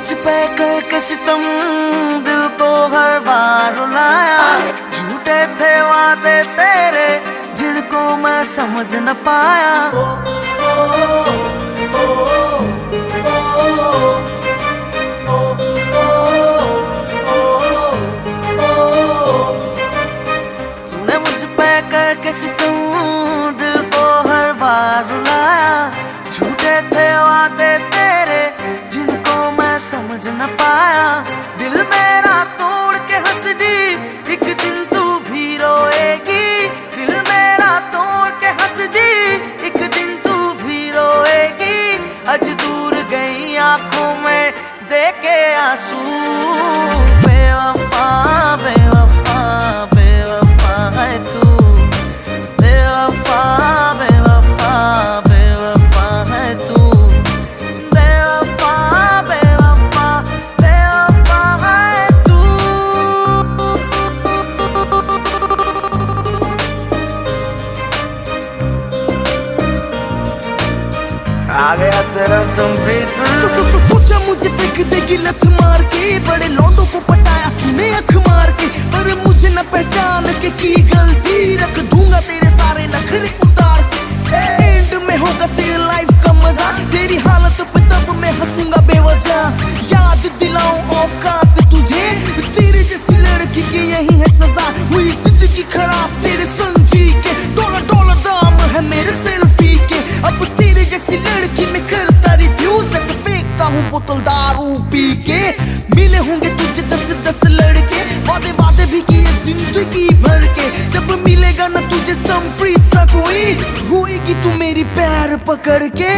मुझ पे करके सितम दिल को हर बार रुलाया। झूठे थे वादे तेरे जिनको मैं समझ न पाया। तूने मुझ पे करके सितम दिल को हर बार रुलाया। झूठे थे वादे तेरे जिनको मैं समझ न पाया। दिल मेरा तोड़ के हंस दी, एक दिन तू भी रोएगी। दिल मेरा तोड़ के हंस दी, एक दिन तू भी रोएगी। आज दूर गई आंखों में देके आंसू। बेवफा बेवफा बेवफा है तू। बेवफा बेवफा बेवफा है तू। बेवफा बेवफा बेवफा है तू। आ गया तेरा संप्रीत। सोचा मुझे फेंक देगी लत मार के, बड़े लौंडों को पटाया तूने अख मार के। पर मुझे न पहचान के की गलती, रख दूंगा तेरे सारे नखरे उतार के। एंड में होगा तेरी लाइफ का मजा, तेरी हालत पे तब मैं हंसूंगा बेवजह। याद दिलाऊं औकात तुझे, तेरे जैसी लड़की की यही है सजा। हुई जिंदगी खराब तेरे संजी के, डॉलर डॉलर दाम है मेरे सेल्फी के। अब तेरे जैसी लड़की में करता रिव्यूज, ऐसे फेंकता हूँ बोतल दारू पी के। मिले होंगे तुझे 10-10 लड़के, वादे वादे भी किए जिंदगी भर के। जब मिलेगा ना तुझे संप्रीत सा कोई, होएगी तू मेरी पैर पकड़ के।